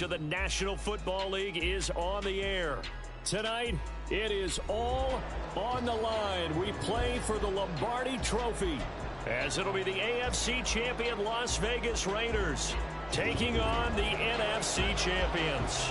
of the National Football League is on the air. Tonight, it is all on the line. We play for the Lombardi Trophy, as it'll be the AFC champion Las Vegas Raiders taking on the NFC champions.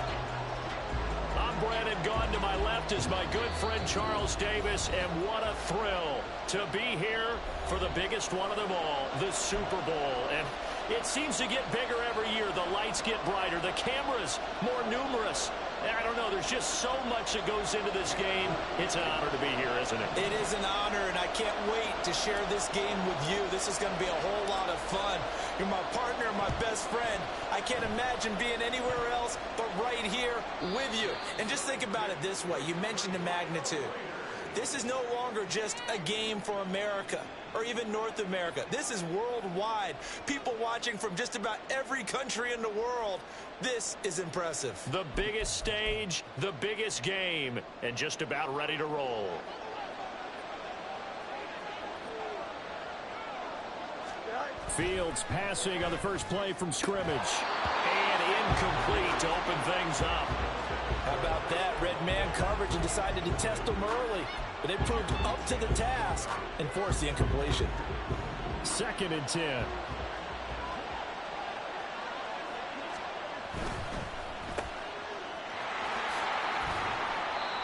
I'm Brandon Gaughan. To my left is my good friend Charles Davis, and what a thrill to be here for the biggest one of them all, the Super Bowl. And it seems to get bigger every year. The lights get brighter. The cameras more numerous. I don't know. There's just so much that goes into this game. It's an honor to be here, isn't it? It is an honor, and I can't wait to share this game with you. This is going to be a whole lot of fun. You're my partner, my best friend. I can't imagine being anywhere else but right here with you. And just think about it this way. You mentioned the magnitude. This is no longer just a game for America or even North America. This is worldwide. People watching from just about every country in the world. This is impressive. The biggest stage, the biggest game, and just about ready to roll. Fields passing on the first play from scrimmage. And incomplete to open things up. How about that? Red man coverage and decided to test them early. But they proved up to the task and forced the incompletion. 2nd and 10.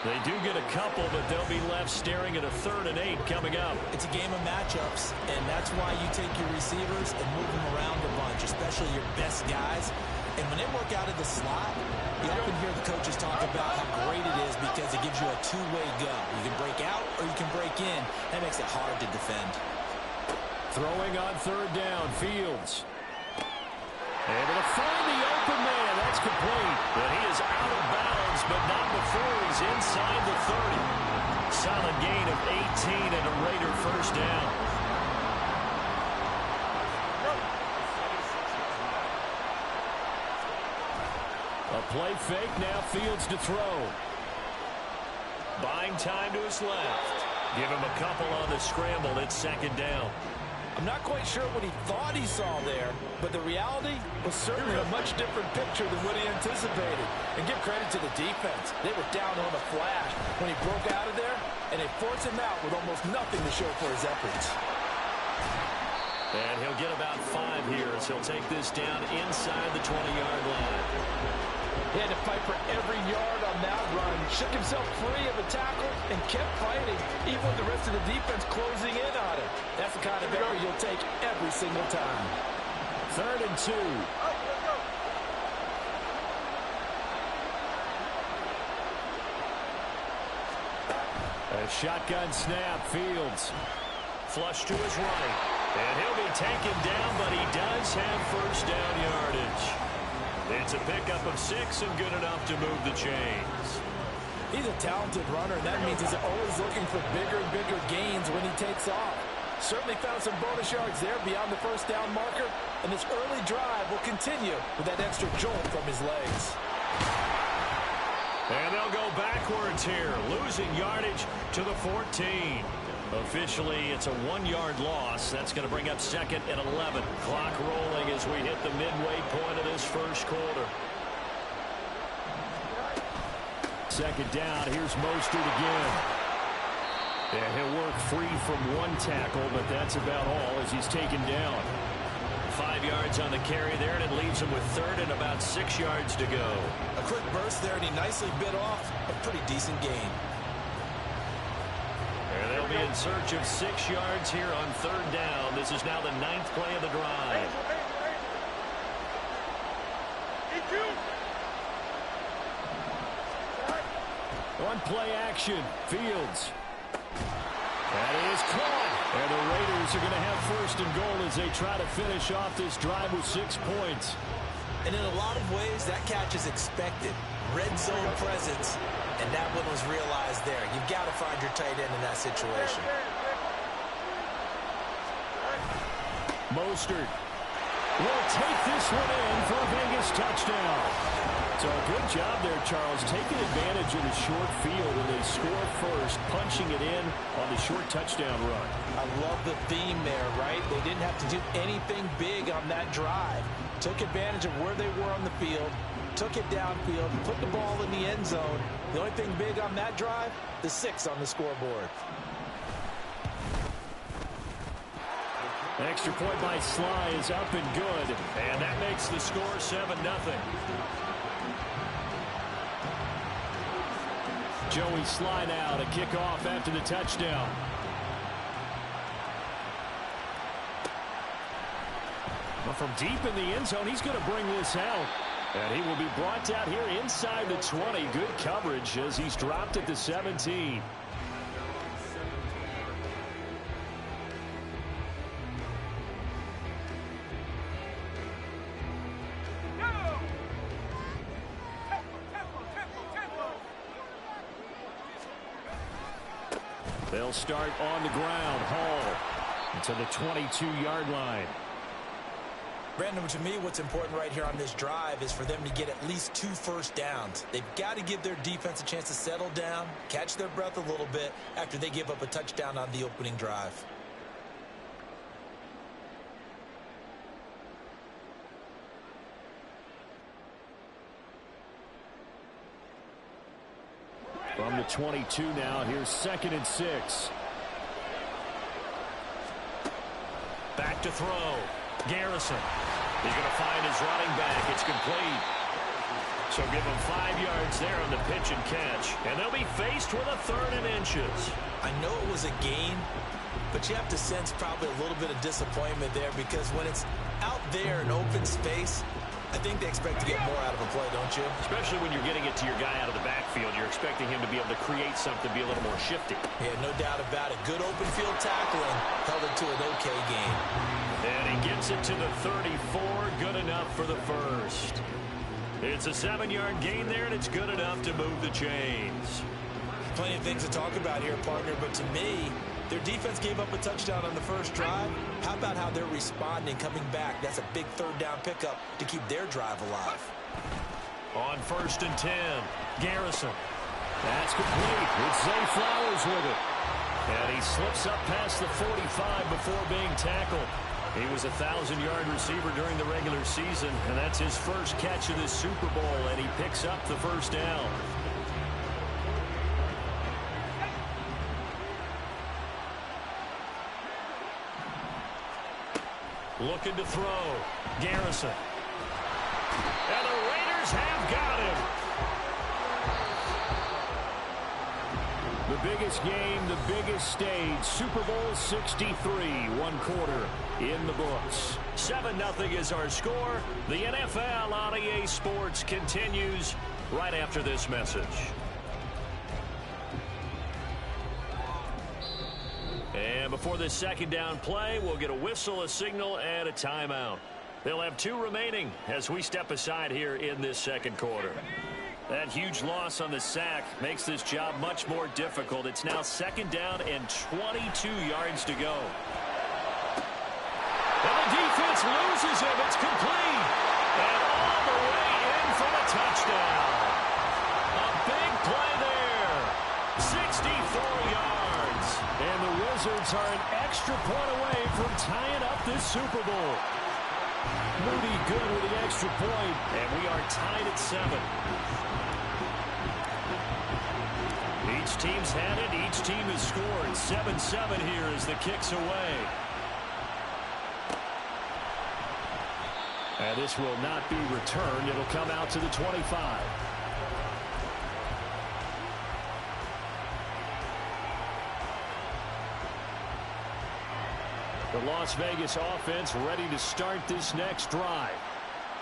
They do get a couple, but they'll be left staring at a 3rd and 8 coming up. It's a game of matchups, and that's why you take your receivers and move them around a bunch, especially your best guys. And when they work out of the slot, you often hear the coaches talk about how great it is because it gives you a two-way go. You can break out or you can break in. That makes it hard to defend. Throwing on 3rd down, Fields. Able to find the open man. That's complete. But he is out of bounds, but not before he's inside the 30. Solid gain of 18 and a Raider first down. A play fake, now Fields to throw. Buying time to his left. Give him a couple on the scramble. It's 2nd down. I'm not quite sure what he thought he saw there, but the reality was certainly a much different picture than what he anticipated. And give credit to the defense. They were down on a flash when he broke out of there, and they forced him out with almost nothing to show for his efforts. And he'll get about 5 here as he'll take this down inside the 20-yard line. He had to fight for every yard on that run. Shook himself free of a tackle and kept fighting, even with the rest of the defense closing in on him. That's the kind of error you'll take every single time. 3rd and 2. A shotgun snap, Fields. Flush to his right. And he'll be taken down, but he does have first down yardage. It's a pickup of 6 and good enough to move the chains. He's a talented runner, and that means he's always looking for bigger and bigger gains when he takes off. Certainly found some bonus yards there beyond the first down marker, and this early drive will continue with that extra jolt from his legs. And they'll go backwards here, losing yardage to the 14. Officially, it's a 1-yard loss. That's going to bring up 2nd and 11. Clock rolling as we hit the midway point of this first quarter. 2nd down. Here's Mostert again. And he'll work free from 1 tackle, but that's about all as he's taken down. 5 yards on the carry there, and it leaves him with 3rd and about 6 yards to go. A quick burst there, and he nicely bit off a pretty decent gain. And they'll be in search of 6 yards here on 3rd down. This is now the 9th play of the drive. One play action. Fields. That is caught. And the Raiders are going to have 1st and goal as they try to finish off this drive with 6 points. And in a lot of ways, that catch is expected. Red zone presence. And that one was realized there. You've got to find your tight end in that situation. Mostert will take this one in for a Vegas touchdown. So good job there, Charles, taking advantage of the short field, and they score first, punching it in on the short touchdown run. I love the theme there, right? They didn't have to do anything big on that drive. Took advantage of where they were on the field, took it downfield, put the ball in the end zone. The only thing big on that drive, the 6 on the scoreboard. Extra point by Sly is up and good, and that makes the score 7-0. Joey Sly now to kick off after the touchdown. Well, from deep in the end zone, he's going to bring this out. And he will be brought down here inside the 20. Good coverage as he's dropped at the 17. They'll start on the ground. Hall to the 22-yard line. Brandon, to me, what's important right here on this drive is for them to get at least 2 first downs. They've got to give their defense a chance to settle down, catch their breath a little bit after they give up a touchdown on the opening drive. From the 22 now, here's 2nd and 6. Back to throw. Garrison. He's going to find his running back. It's complete. So give him 5 yards there on the pitch and catch. And they'll be faced with a 3rd and inches. I know it was a gain, but you have to sense probably a little bit of disappointment there because when it's out there in open space, I think they expect to get more out of a play, don't you? Especially when you're getting it to your guy out of the backfield. You're expecting him to be able to create something, be a little more shifty. Yeah, no doubt about it. Good open field tackling held it to an okay game. And he gets it to the 34. Good enough for the first. It's a 7-yard gain there, and it's good enough to move the chains. Plenty of things to talk about here, partner, but to me, their defense gave up a touchdown on the first drive. How about how they're responding, coming back? That's a big 3rd down pickup to keep their drive alive. On 1st and 10, Garrison. That's complete. It's Zay Flowers with it. And he slips up past the 45 before being tackled. He was a 1,000-yard receiver during the regular season, and that's his first catch of this Super Bowl, and he picks up the first down. Looking to throw. Garrison. And the Raiders have got him. The biggest game, the biggest stage, Super Bowl 63, 1 quarter in the books. 7-0 is our score. The NFL on EA Sports continues right after this message. And before this 2nd down play, we'll get a whistle, a signal, and a timeout. They'll have 2 remaining as we step aside here in this 2nd quarter. That huge loss on the sack makes this job much more difficult. It's now 2nd down and 22 yards to go. And the defense loses him. It's complete. And all the way in for the touchdown. A big play there. 64 yards. And the Wizards are an extra point away from tying up this Super Bowl. Moody good with the extra point. And we are tied at 7. Each team's had it. Each team has scored. 7-7 here as the kick's away. And this will not be returned. It'll come out to the 25. The Las Vegas offense ready to start this next drive.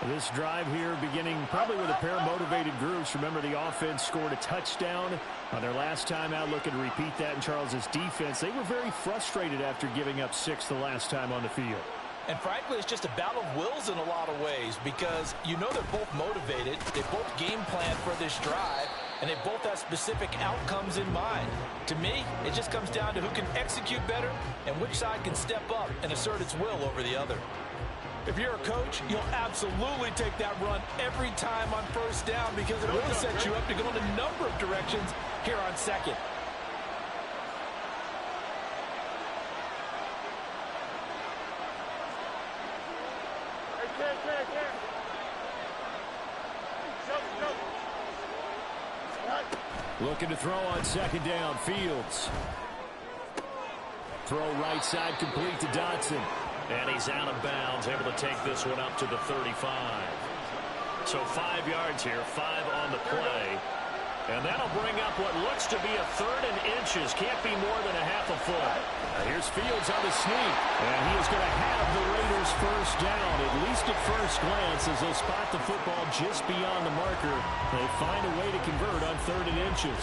This drive here beginning probably with a pair of motivated groups. Remember, the offense scored a touchdown on their last time out. Looking to repeat that in Charles's defense. They were very frustrated after giving up 6 the last time on the field. And frankly, it's just a battle of wills in a lot of ways because you know they're both motivated. They both game plan for this drive, and they both have specific outcomes in mind. To me, it just comes down to who can execute better and which side can step up and assert its will over the other. If you're a coach, you'll absolutely take that run every time on 1st down because it really sets you up to go in a number of directions here on 2nd. Looking to throw on second down. Fields. Throw right side complete to Dotson. And he's out of bounds, able to take this one up to the 35. So 5 yards here, 5 on the play. And that'll bring up what looks to be a 3rd and inches. Can't be more than a half a foot. Now here's Fields on the sneak. And he is going to have the Raiders first down, at least at first glance, as they spot the football just beyond the marker. They find a way to convert on 3rd and inches.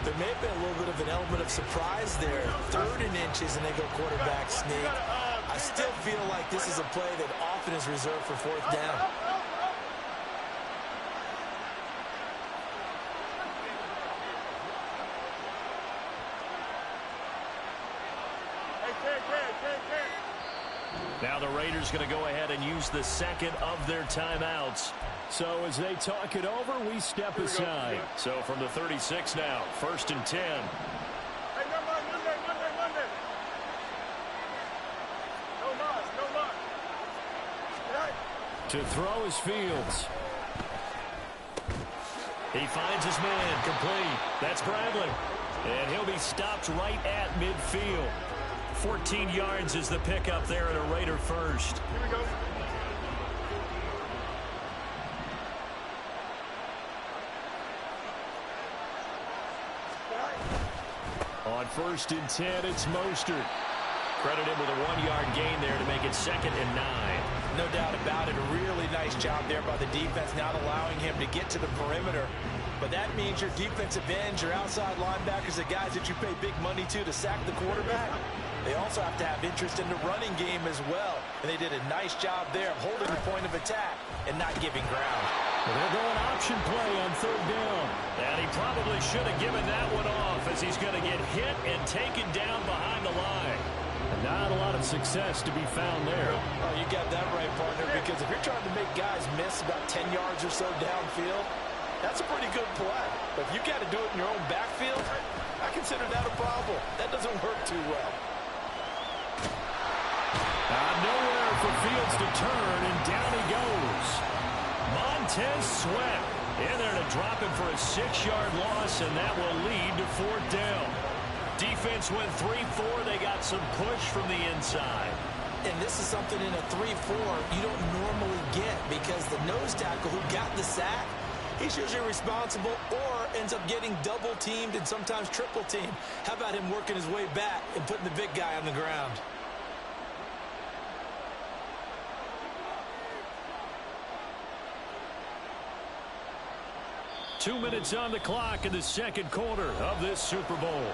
There may have been a little bit of an element of surprise there. 3rd and inches, and they go quarterback sneak. I still feel like this is a play that often is reserved for 4th down. Now the Raiders going to go ahead and use the second of their timeouts. So as they talk it over, we step aside. So from the 36 now, 1st and 10. Hey, Monday. No mas. To throw is Fields. He finds his man, complete. That's Bradley. And he'll be stopped right at midfield. 14 yards is the pickup there at a Raider first. Here we go. On 1st and 10, it's Mostert. Credit him with a 1-yard gain there to make it 2nd and 9. No doubt about it. A really nice job there by the defense, not allowing him to get to the perimeter. But that means your defensive ends, your outside linebackers, the guys that you pay big money to sack the quarterback, they also have to have interest in the running game as well. And they did a nice job there of holding the point of attack and not giving ground. Well, they're going option play on 3rd down. And he probably should have given that one off, as he's going to get hit and taken down behind the line. Not a lot of success to be found there. Oh, you got that right, partner, because if you're trying to make guys miss about 10 yards or so downfield, that's a pretty good play. But if you got to do it in your own backfield, I consider that a problem. That doesn't work too well. Nowhere for Fields to turn, and down he goes. Montez Sweat in there to drop him for a 6-yard loss, and that will lead to 4th down. Defense went 3-4. They got some push from the inside. And this is something in a 3-4 you don't normally get, because the nose tackle who got the sack, he's usually responsible or ends up getting double-teamed and sometimes triple-teamed. How about him working his way back and putting the big guy on the ground? Two minutes on the clock in the second quarter of this Super Bowl.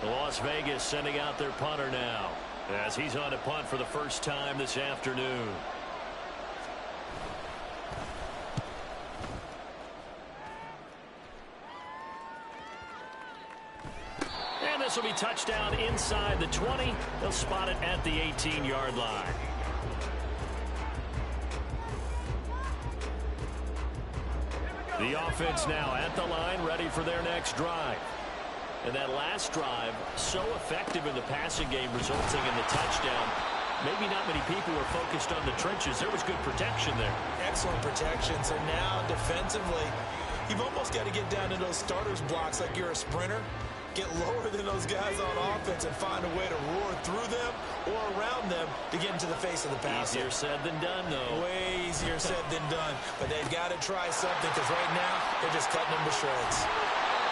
Las Vegas sending out their punter now, as he's on to punt for the first time this afternoon. And this will be touchdown inside the 20. They'll spot it at the 18-yard line. The offense now at the line, ready for their next drive. And that last drive, so effective in the passing game, resulting in the touchdown. Maybe not many people were focused on the trenches. There was good protection there. Excellent protection. So now defensively, you've almost got to get down to those starters blocks like you're a sprinter. Get lower than those guys on offense and find a way to roar through them or around them to get into the face of the passer. Easier said than done, though. Way easier said than done. But they've got to try something, because right now they're just cutting them to shreds.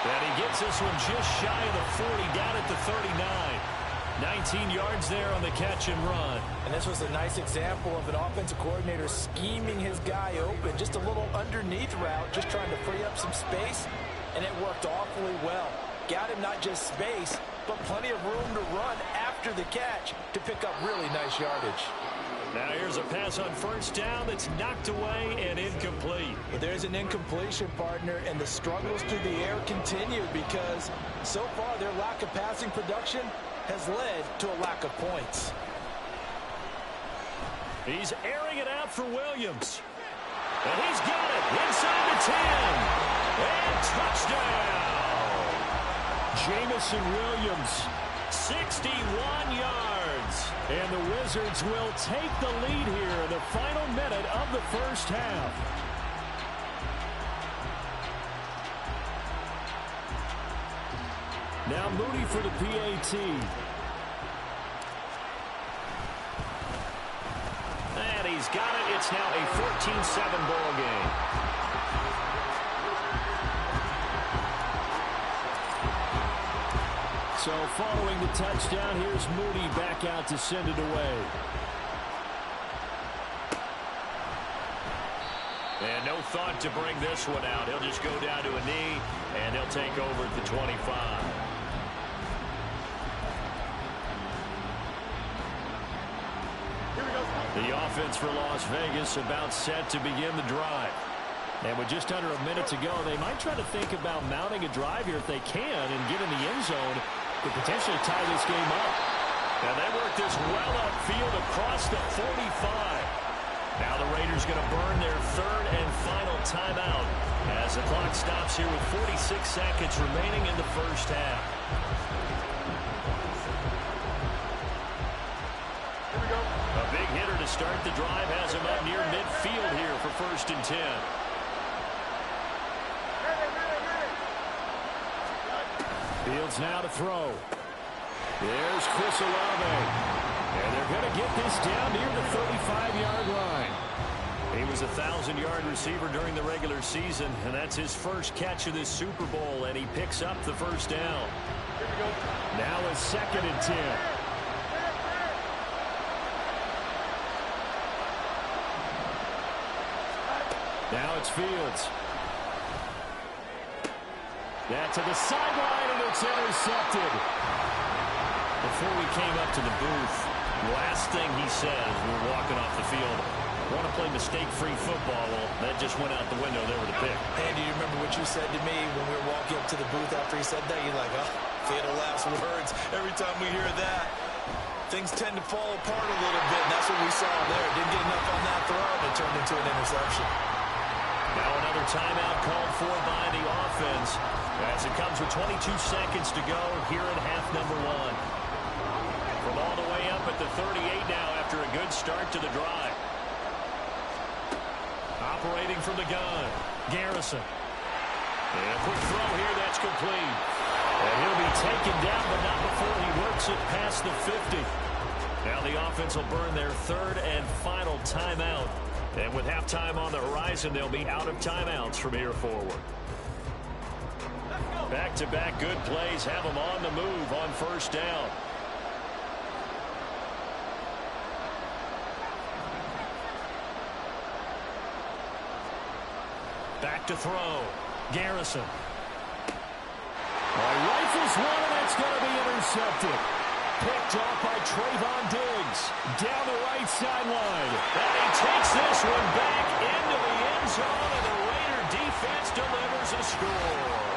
And he gets this one just shy of the 40, down at the 39. 19 yards there on the catch and run. And this was a nice example of an offensive coordinator scheming his guy open. Just a little underneath route, just trying to free up some space, and it worked awfully well. Got him not just space, but plenty of room to run after the catch to pick up really nice yardage. Now here's a pass on first down that's knocked away and incomplete. But there's an incompletion, partner, and the struggles through the air continue, because so far their lack of passing production has led to a lack of points. He's airing it out for Williams. And he's got it inside the 10. And touchdown. Jamison Williams, 61 yards. And the Wizards will take the lead here in the final minute of the first half. Now Moody for the PAT. And he's got it. It's now a 14-7 ball game. So following the touchdown, here's Moody back out to send it away. And no thought to bring this one out. He'll just go down to a knee, and he'll take over at the 25. The offense for Las Vegas about set to begin the drive. And with just under a minute to go, they might try to think about mounting a drive here if they can and get in the end zone to potentially tie this game up. And they work this well upfield across the 45. Now the Raiders going to burn their third and final timeout as the clock stops here with 46 seconds remaining in the first half. Here we go. A big hitter to start the drive has him up near midfield here for 1st and 10. Fields now to throw. There's Chris Olave. And they're going to get this down near the 35-yard line. He was a 1,000-yard receiver during the regular season, and that's his first catch of this Super Bowl, and he picks up the first down. Here we go. Now it's 2nd and 10. Now it's Fields. That's to the sideline, and it's intercepted. Before we came up to the booth, last thing he said as we were walking off the field, want to play mistake-free football. Well, that just went out the window there with a pick. Hey, do you remember what you said to me when we were walking up to the booth after he said that? You're like, oh, fatal last words. Every time we hear that, things tend to fall apart a little bit, and that's what we saw there. Didn't get enough on that throw, and it turned into an interception. Now another timeout called for by the offense as it comes with 22 seconds to go here in half number 1. From all the way up at the 38 now after a good start to the drive. Operating from the gun, Garrison. And a quick throw here, that's complete. And he'll be taken down, but not before he works it past the 50. Now the offense will burn their third and final timeout. And with halftime on the horizon, they'll be out of timeouts from here forward. Back-to-back good plays have them on the move on 1st down. Back to throw. Garrison. Rifles one, and it's going to be intercepted. Picked off by Trayvon Diggs. Down the right sideline. And he takes this one back into the end zone, and the Raider defense delivers a score.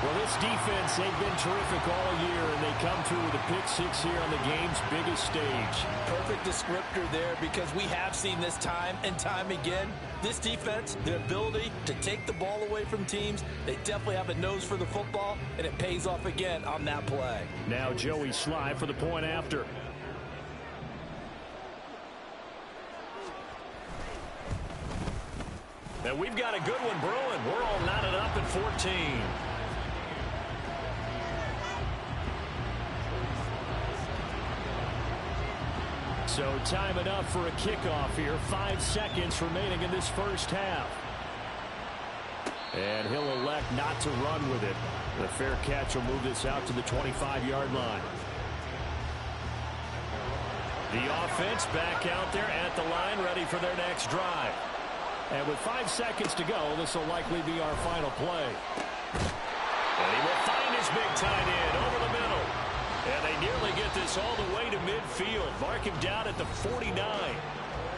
Well, this defense, they've been terrific all year, and they come through with a pick-6 here on the game's biggest stage. Perfect descriptor there, because we have seen this time and time again. This defense, their ability to take the ball away from teams, they definitely have a nose for the football, and it pays off again on that play. Now Joey Sly for the point after. And we've got a good one brewing. We're all knotted up at 14. So time enough for a kickoff here. 5 seconds remaining in this first half. And he'll elect not to run with it. The fair catch will move this out to the 25-yard line. The offense back out there at the line, ready for their next drive. And with 5 seconds to go, this will likely be our final play. And he will find his big tight end over the middle. And they nearly get this all the way to midfield. Mark him down at the 49.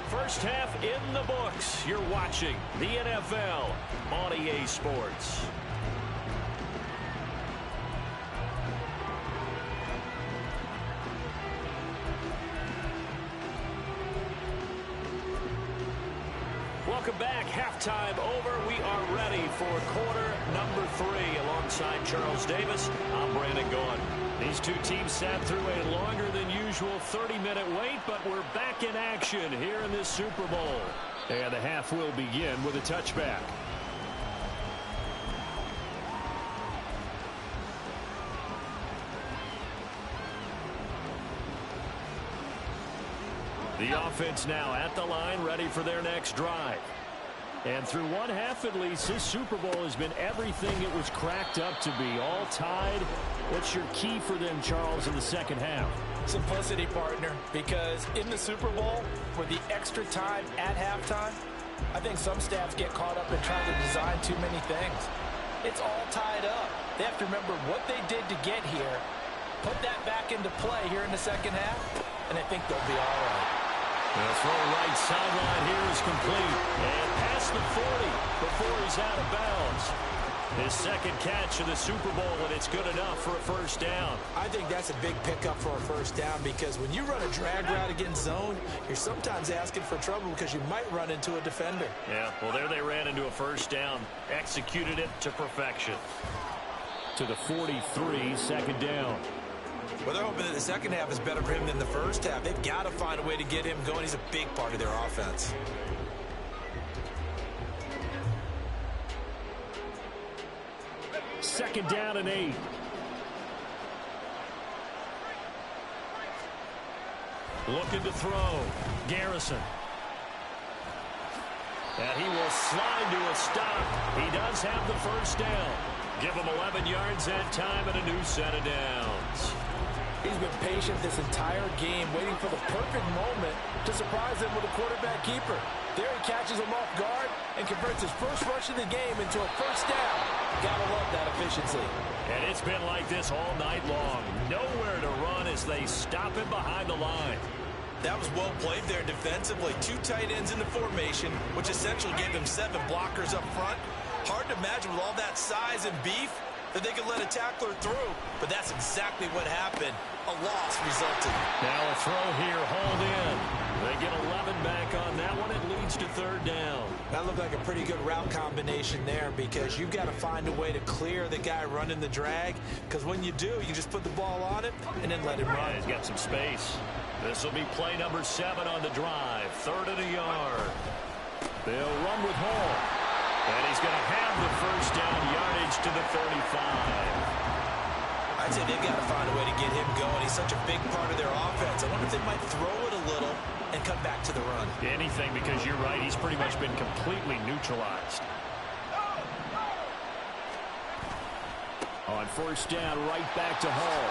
First half in the books. You're watching the NFL on EA Sports. Welcome back. Halftime over. We are ready for quarter number 3. Alongside Charles Davis, I'm Brandon Gaughan. These two teams sat through a longer than usual 30-minute wait, but we're back in action here in this Super Bowl. And the half will begin with a touchback. The offense now at the line, ready for their next drive. And through one half at least, this Super Bowl has been everything it was cracked up to be. All tied. What's your key for them, Charles, in the second half? Simplicity, partner, because in the Super Bowl, with the extra time at halftime, I think some staffs get caught up in trying to design too many things. It's all tied up. They have to remember what they did to get here, put that back into play here in the second half, and I think they'll be all right. The throw right sideline here is complete. And past the 40 before he's out of bounds. His second catch of the Super Bowl, and it's good enough for a first down. I think that's a big pickup for a first down because when you run a drag route against zone, you're sometimes asking for trouble because you might run into a defender. Yeah, well, there they ran into a first down. Executed it to perfection. To the 43, second down. Well, they're hoping that the second half is better for him than the first half. They've got to find a way to get him going. He's a big part of their offense. Second down and 8. Looking to throw. Garrison. And he will slide to a stop. He does have the first down. Give him 11 yards that time and a new set of downs. He's been patient this entire game, waiting for the perfect moment to surprise them with a quarterback keeper. There he catches him off guard and converts his first rush of the game into a first down. Gotta love that efficiency. And it's been like this all night long. Nowhere to run as they stop him behind the line. That was well played there defensively. Two tight ends in the formation, which essentially gave them 7 blockers up front. Hard to imagine with all that size and beef that they could let a tackler through, but that's exactly what happened. A loss resulted. Now a throw here, hauled in. They get 11 back on that one. It leads to third down. That looked like a pretty good route combination there because you've got to find a way to clear the guy running the drag, because when you do, you just put the ball on it and then let him run. Yeah, he's got some space. This will be play number 7 on the drive. 3rd and a yard. They'll run with Hall. And he's going to have the first down, yardage to the 35. I'd say they've got to find a way to get him going. He's such a big part of their offense. I wonder if they might throw it a little and come back to the run. Anything, because you're right. He's pretty much been completely neutralized. On first down, right back to Hall.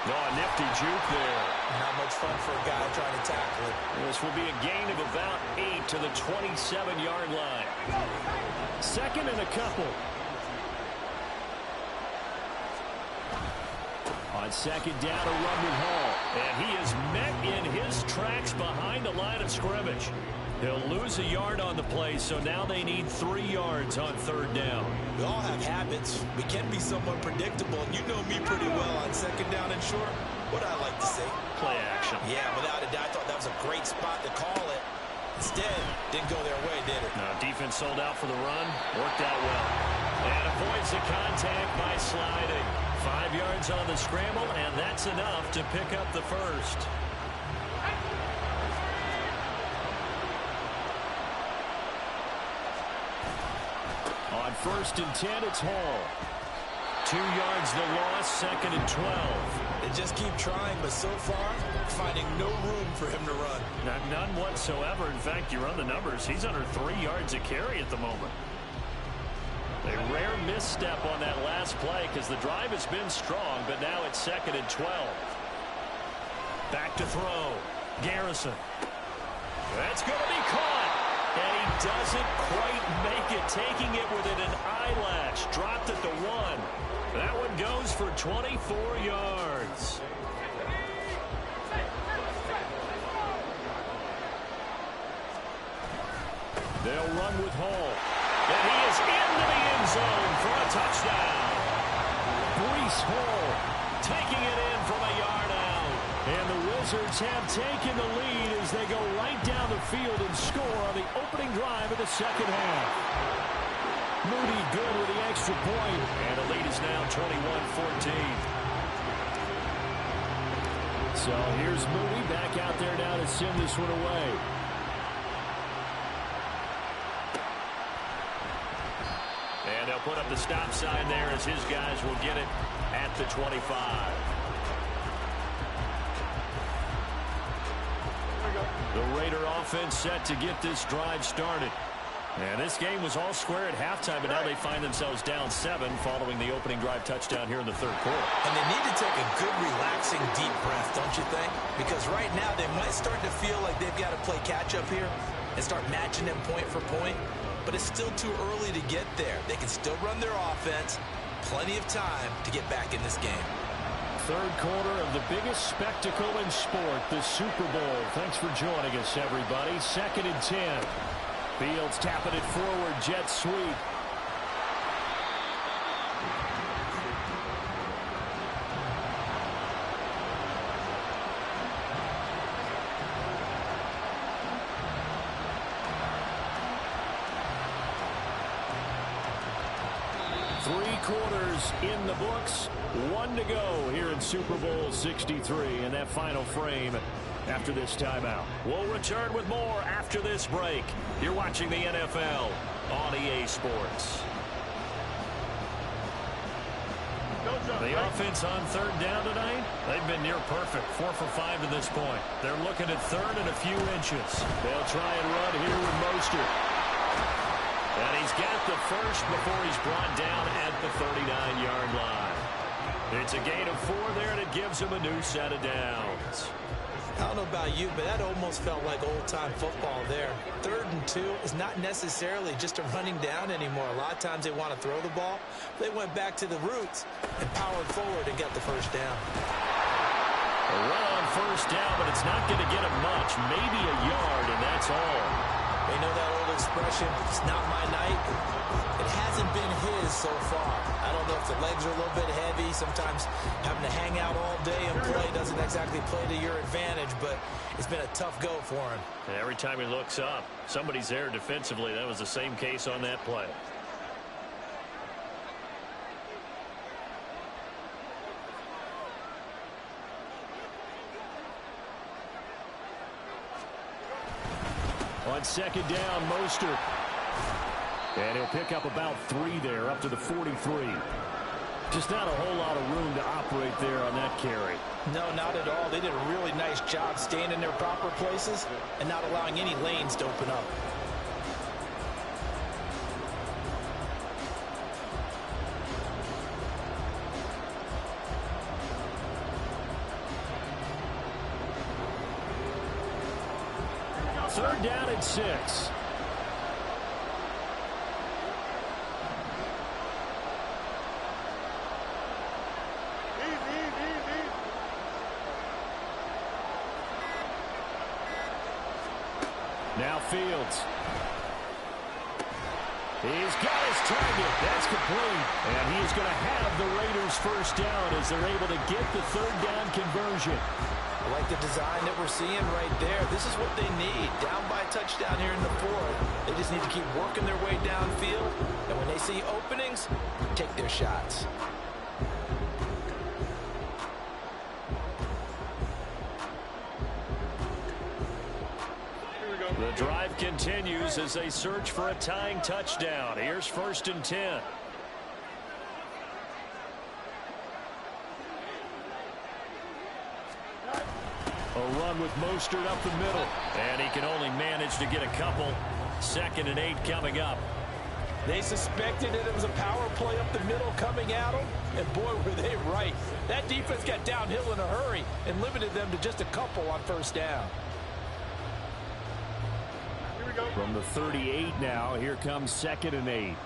Oh, a nifty juke there. Not much fun for a guy trying to tackle it. This will be a gain of about 8 to the 27-yard line. Second and a couple. On second down, a run with Hall. And he is met in his tracks behind the line of scrimmage. He'll lose a yard on the play, so now they need 3 yards on third down. We all have habits. We can be somewhat predictable, and you know me pretty well on second down and short. What I like to say? Play action. Yeah, without a doubt, I thought that was a great spot to call it. Instead, didn't go their way, did it? No, defense sold out for the run. Worked out well. And avoids the contact by sliding. 5 yards on the scramble, and that's enough to pick up the first. On first and 10, it's Hall. 2 yards the loss, second and 12. They just keep trying, but so far, finding no room for him to run. None whatsoever. In fact, you run the numbers. He's under 3 yards a carry at the moment. A rare misstep on that last play because the drive has been strong, but now it's second and 12. Back to throw. Garrison. That's going to be caught. And he doesn't quite make it, taking it within an eyelash. Dropped at the 1. That one goes for 24 yards. They'll run with Hall. And he is into the end zone for a touchdown. Breece Hall taking it in from a yard out. And the Wizards have taken the lead as they go right down the field and score on the opening drive of the second half. Moody good with the extra point. And the lead is now 21-14. So here's Moody back out there now to send this one away. And they'll put up the stop sign there as his guys will get it at the 25. The Raider offense set to get this drive started. And this game was all square at halftime, but now they find themselves down 7 following the opening drive touchdown here in the third quarter. And they need to take a good, relaxing, deep breath, don't you think? Because right now they might start to feel like they've got to play catch-up here and start matching them point for point. But it's still too early to get there. They can still run their offense. Plenty of time to get back in this game. Third quarter of the biggest spectacle in sport, the Super Bowl. Thanks for joining us, everybody. 2nd and 10. Fields tapping it forward, jet sweep. Three quarters in the books. 1 to go here in Super Bowl 63 in that final frame after this timeout. We'll return with more after this break. You're watching the NFL on EA Sports. The offense on third down tonight, they've been near perfect. 4 for 5 to this point. They're looking at third and a few inches. They'll try and run here with Mostert. And he's got the first before he's brought down at the 39-yard line. It's a gain of 4 there, and it gives him a new set of downs. I don't know about you, but that almost felt like old-time football there. 3rd and 2 is not necessarily just a running down anymore. A lot of times they want to throw the ball. They went back to the roots and powered forward and got the first down. A run on first down, but it's not going to get him much. Maybe a yard, and that's all. They know that old expression, it's not my night. It hasn't been his so far. I don't know if the legs are a little bit heavy. Sometimes having to hang out all day and play doesn't exactly play to your advantage, but it's been a tough go for him. And every time he looks up, somebody's there defensively. That was the same case on that play. On 2nd down, Mostert. And he'll pick up about 3 there, up to the 43. Just not a whole lot of room to operate there on that carry. No, not at all. They did a really nice job staying in their proper places and not allowing any lanes to open up. Third down and 6. Now Fields. He's got his target. That's complete. And he is going to have the Raiders first down as they're able to get the third down conversion. I like the design that we're seeing right there. This is what they need. Down by a touchdown here in the 4th. They just need to keep working their way downfield. And when they see openings, take their shots. The drive continues as they search for a tying touchdown. Here's 1st and 10. A run with Mostert up the middle. And he can only manage to get a couple. 2nd and 8 coming up. They suspected that it was a power play up the middle coming at them. And boy, were they right. That defense got downhill in a hurry and limited them to just a couple on first down. From the 38 now, here comes 2nd and 8.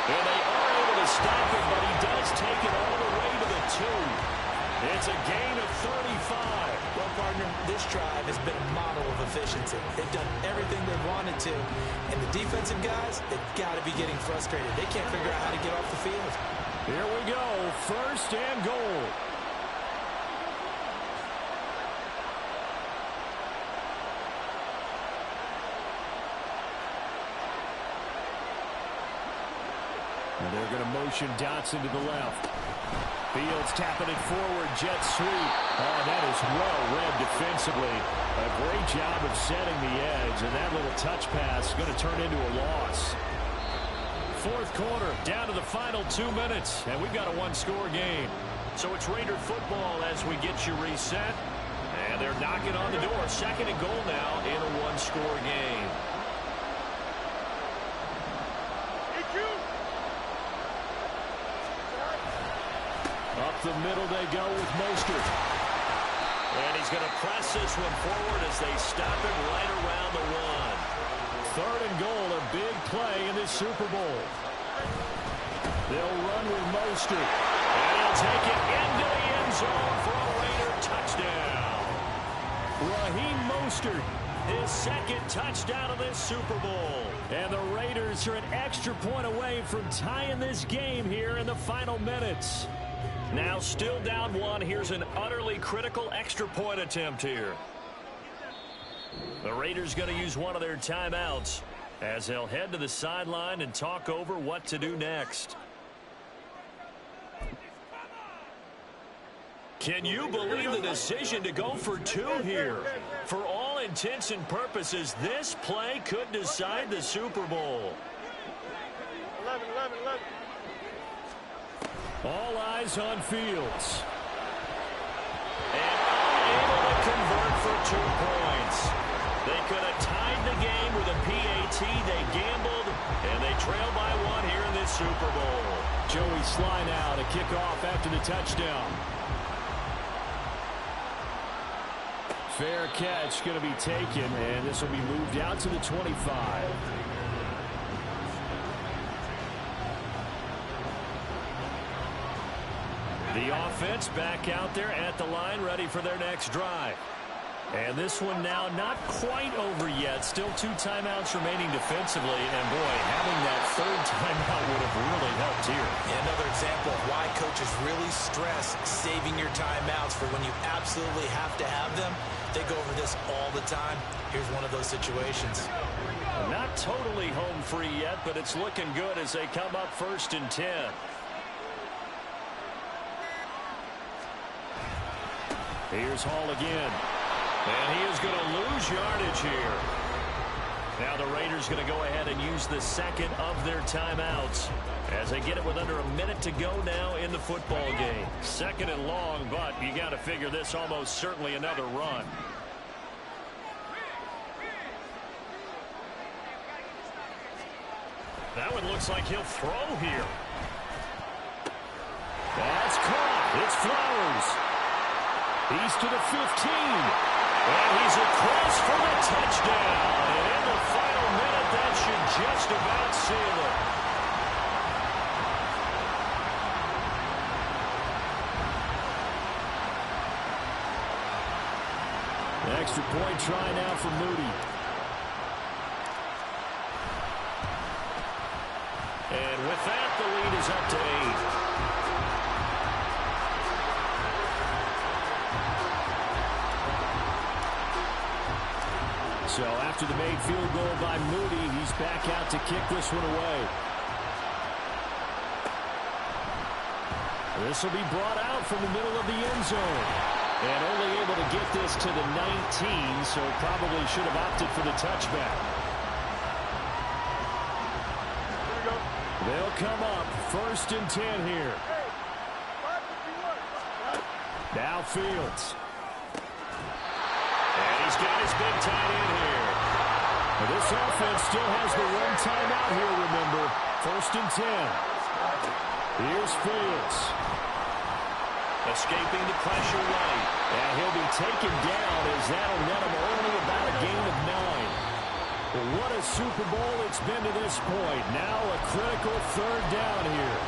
And they are able to stop him, but he does take it all the way to the 2. It's a gain of 35. Well, partner, this drive has been a model of efficiency. They've done everything they've wanted to. And the defensive guys, they've got to be getting frustrated. They can't figure out how to get off the field. Here we go. 1st and goal. And they're going to motion Dotson to the left. Fields tapping it forward, jet sweep. Oh, that is well read defensively. A great job of setting the edge, and that little touch pass is going to turn into a loss. Fourth quarter, down to the final 2 minutes, and we've got a one-score game. So it's Raider football as we get you reset. And they're knocking on the door. Second and goal now in a one-score game. Up the middle they go with Mostert. And he's going to press this one forward as they stop him right around the one. Third and goal, a big play in this Super Bowl. They'll run with Mostert. And he'll take it into the end zone for a Raider touchdown. Raheem Mostert, his second touchdown of this Super Bowl. And the Raiders are an extra point away from tying this game here in the final minutes. Now still down one. Here's an utterly critical extra point attempt here. The Raiders going to use one of their timeouts as they'll head to the sideline and talk over what to do next. Can you believe the decision to go for two here? For all intents and purposes, this play could decide the Super Bowl. 11. All eyes on Fields. And unable to convert for 2 points. They could have tied the game with a PAT. They gambled, and they trail by 1 here in this Super Bowl. Joey Sly now to kick off after the touchdown. Fair catch going to be taken, and this will be moved out to the 25. The offense back out there at the line, ready for their next drive. And this one now not quite over yet. Still 2 timeouts remaining defensively. And, boy, having that third timeout would have really helped here. Another example of why coaches really stress saving your timeouts for when you absolutely have to have them. They go over this all the time. Here's one of those situations. Not totally home free yet, but it's looking good as they come up 1st and 10. Here's Hall again. And he is going to lose yardage here. Now the Raiders going to go ahead and use the second of their timeouts as they get it with under a minute to go now in the football game. Second and long, but you got to figure this almost certainly another run. That one looks like he'll throw here. That's caught. It's Flowers. He's to the 15. And he's across for the touchdown. And in the final minute, that should just about seal it. The extra point try now for Moody. And with that, the lead is up to 8. So after the made field goal by Moody, he's back out to kick this one away. This will be brought out from the middle of the end zone. And only able to get this to the 19, so probably should have opted for the touchback. They'll come up 1st and 10 here. Now Fields. And he's got his big tight end here. Well, this offense still has the 1 timeout here, remember. 1st and 10. Here's Fields. Escaping the pressure right. And he'll be taken down as that'll net him only about a gain of 9. Well, what a Super Bowl it's been to this point. Now a critical 3rd down here.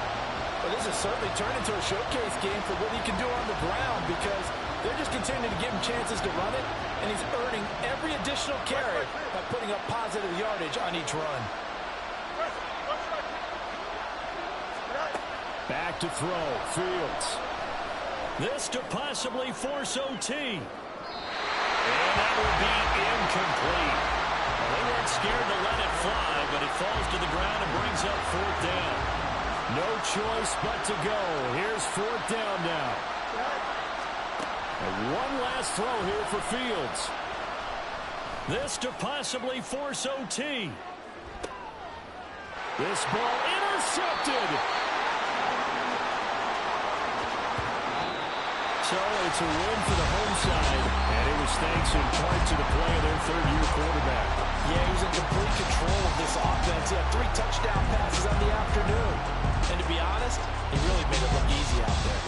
Well, this has certainly turned into a showcase game for what he can do on the ground because they're just continuing to give him chances to run it, and he's earning every additional carry by putting up positive yardage on each run. Back to throw. Fields. This to possibly force OT. And that will be incomplete. Well, they weren't scared to let it fly, but it falls to the ground and brings up 4th down. No choice but to go. Here's fourth down now. And one last throw here for Fields. This to possibly force OT. This ball intercepted. So it's a win for the home side, and it was thanks in part to the play of their third-year quarterback. Yeah, he was in complete control of this offense. He had 3 touchdown passes on the afternoon. And to be honest, he really made it look easy out there.